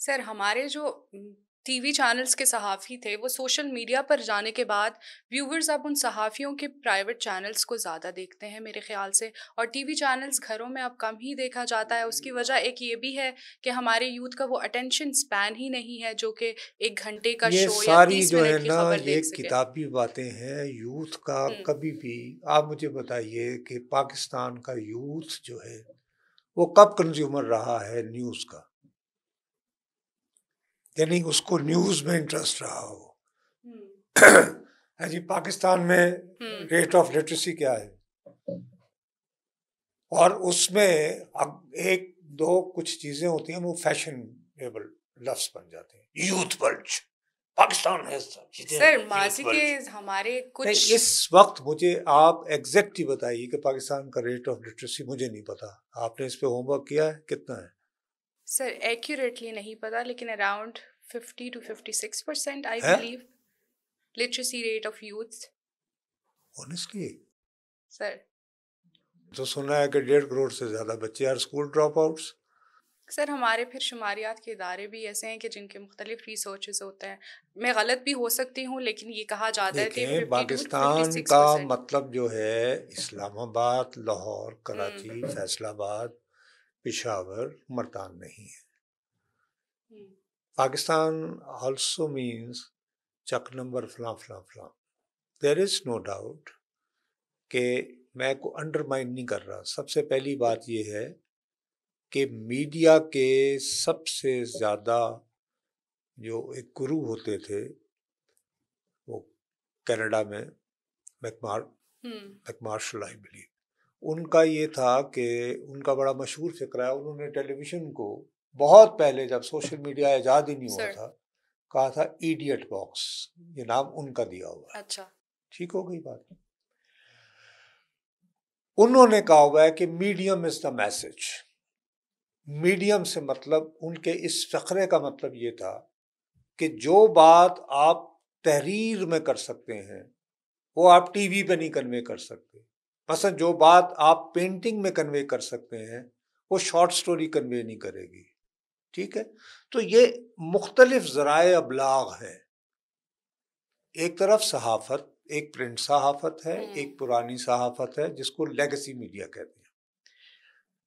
سر ہمارے جو T V channels کے صحافی تھے وہ سوشل میڈیا پر جانے کے بعد ویورز اب ان صحافیوں کے پرائیویٹ چینلز کو زیادہ دیکھتے ہیں میرے خیال سے، اور ٹی وی چینلز گھروں میں اب کم ہی دیکھا جاتا ہے۔ اس کی وجہ ایک یہ بھی ہے کہ ہمارے یوتھ کا وہ اٹینشن سپین ہی نہیں ہے جو کہ 1 گھنٹے کا یہ شو یا ساری 30 جو ہے منٹ کی نا خبر یہ دیکھ سکے۔ کتابی باتیں ہیں یوتھ کا ہوں کبھی بھی۔ آپ مجھے بتائیے کہ پاکستان کا یوتھ جو ہے وہ کب کنزیومر رہا ہے نیوز کا، یعنی اس کو نیوز میں انٹرسٹ رہا ہو؟ جی پاکستان میں ریٹ آف لٹریسی کیا ہے؟ اور اس میں اب ایک دو کچھ چیزیں ہوتی ہیں وہ فیشنیبل لفظ بن جاتے ہیں۔ یوتھ بلج، پاکستان ہے سر یوتھ ماضی کے بلج۔ ہمارے نہیں، کچھ اس وقت مجھے آپ ایگزیکٹ ہی بتائیے کہ پاکستان کا ریٹ آف لٹریسی، مجھے نہیں پتا، آپ نے اس پہ ہوم ورک کیا ہے؟ کتنا ہے؟ سر ایکوریٹلی نہیں پتا لیکن اراؤنڈ 50 to 56% آئی ہے blue literacy rate of youth. Honestly sir تو سنا ہے کہ 1.5 کروڑ سے زیادہ بچے are school dropouts. Sir ہمارے پھر شماریات کے ادارے بھی ایسے ہیں کہ جن کے مختلف ریسرچز ہوتے ہیں، میں غلط بھی ہو سکتی ہوں لیکن یہ کہا جاتا ہے کہ دیکھیں 52 to پاکستان کا 56%۔ مطلب جو ہے اسلام آباد، لاہور، کراچی، فیصل آباد، پشاور، ملتان نہیں ہے۔ پاکستان آلسو مینس چک نمبر فلاں فلاں فلاں۔ دیر از نو ڈاؤٹ کہ میں کو انڈرمائن نہیں کر رہا۔ سب سے پہلی بات یہ ہے کہ میڈیا کے سب سے زیادہ جو ایک گرو ہوتے تھے وہ کینیڈا میں میکمارشل آئی بلیو، ان کا یہ تھا کہ ان کا بڑا مشہور فقرہ ہے، انہوں نے ٹیلی ویژن کو بہت پہلے جب سوشل میڈیا ایجاد ہی نہیں ہوا تھا کہا تھا ایڈیٹ باکس، یہ نام ان کا دیا ہوا ہے۔ اچھا ٹھیک ہو گئی بات؟ انہوں نے کہا ہوا ہے کہ medium is the message. Medium سے مطلب ان کے اس فقرے کا مطلب یہ تھا کہ جو بات آپ تحریر میں کر سکتے ہیں وہ آپ ٹی وی پہ نہیں کنوے کر سکتے۔ مثلا جو بات آپ پینٹنگ میں کنوے کر سکتے ہیں وہ شارٹ سٹوری کنوے نہیں کرے گی۔ ٹھیک ہے، تو یہ مختلف ذرائع ابلاغ ہیں۔ ایک طرف صحافت، ایک پرنٹ صحافت ہے، ایک پرانی صحافت ہے جس کو لیگسی میڈیا کہتے ہیں۔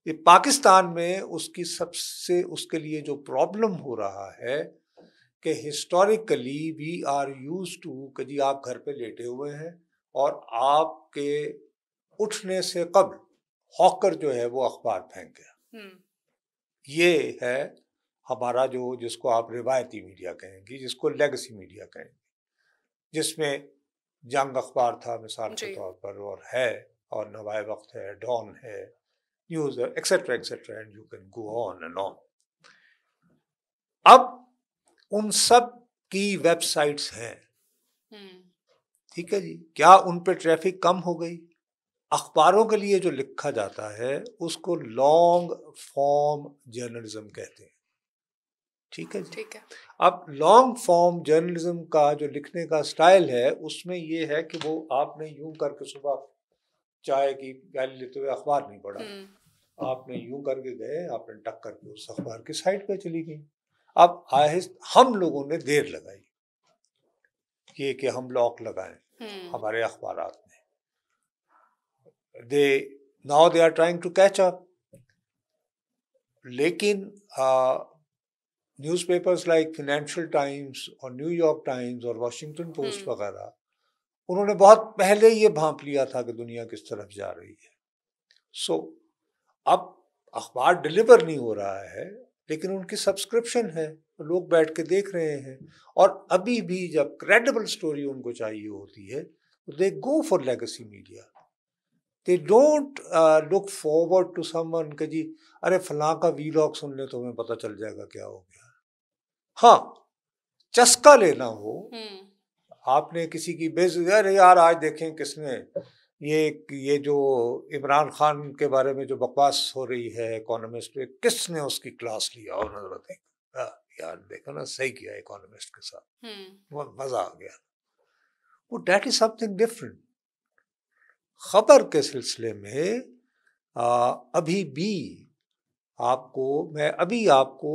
یہ پاکستان میں اس کی سب سے اس کے لیے جو پرابلم ہو رہا ہے کہ historically we are used to کہ جی آپ گھر پہ لیٹے ہوئے ہیں اور آپ کے اٹھنے سے قبل ہاکر جو ہے وہ اخبار پھینک گیا۔ یہ ہے ہمارا جس کو آپ روایتی میڈیا کہیں گی، جس کو لیگسی میڈیا کہیں گی، جس میں جنگ اخبار تھا مثال کے طور پر، اور ہے، اور نوائے وقت ہے، ڈان ہے، نیوز ہے، etcetera etcetera, and you can go on and on. اب ان سب کی ویب سائٹس ہیں، ٹھیک ہے جی، کیا ان پہ ٹریفک کم ہو گئی؟ اخباروں کے لیے جو لکھا جاتا ہے اس کو لانگ فارم جرنلزم کہتے ہیں۔ ٹھیک ہے جی، اب لانگ فارم جرنلزم کا جو لکھنے کا سٹائل ہے اس میں یہ ہے کہ وہ آپ نے یوں کر کے صبح چائے کی پیالی لیتے ہوئے اخبار نہیں پڑھا، آپ نے یوں کر کے گئے، آپ نے ٹک کر کے اس اخبار کی سائٹ پہ چلی گئی۔ اب ہم لوگوں نے دیر لگائی یہ کہ ہم لاک لگائیں ہمارے اخبارات میں۔ now they are trying to catch up، لیکن news papers like financial Times اور نیو یارک ٹائمز اور واشنگٹن پوسٹ وغیرہ، انہوں نے بہت پہلے یہ بھانپ لیا تھا کہ دنیا کس طرف جا رہی ہے۔ سو اب اخبار ڈلیور نہیں ہو رہا ہے لیکن ان کی سبسکرپشن ہے، لوگ بیٹھ کے دیکھ رہے ہیں، اور ابھی بھی جب کریڈیبل سٹوری ان کو چاہیے ہوتی ہے they go for legacy media۔ they don't look forward to someone کہ جی ارے فلاں کا ویلاگ سن لے تو ہمیں پتہ چل جائے گا کیا ہو گیا۔ ہاں چسکا لینا ہو، آپ نے کسی کی ارے یار آج دیکھیں کس نے یہ جو عمران خان کے بارے میں جو بکواس ہو رہی ہے اکانومسٹ پہ، کس نے اس کی کلاس لیا، اور نظر دیکھا یار دیکھا نا صحیح کیا اکانومسٹ کے ساتھ، مزہ آ گیا۔ وہ that is some thing different. خبر کے سلسلے میں ابھی بھی میں آپ کو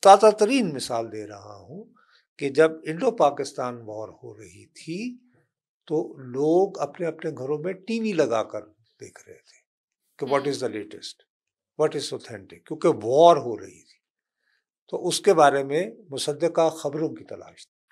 تازہ ترین مثال دے رہا ہوں کہ جب انڈو پاکستان وار ہو رہی تھی تو لوگ اپنے اپنے گھروں میں ٹی وی لگا کر دیکھ رہے تھے کہ what is the latest, what is authentic, کیونکہ وار ہو رہی تھی، تو اس کے بارے میں مصدقہ خبروں کی تلاش تھی۔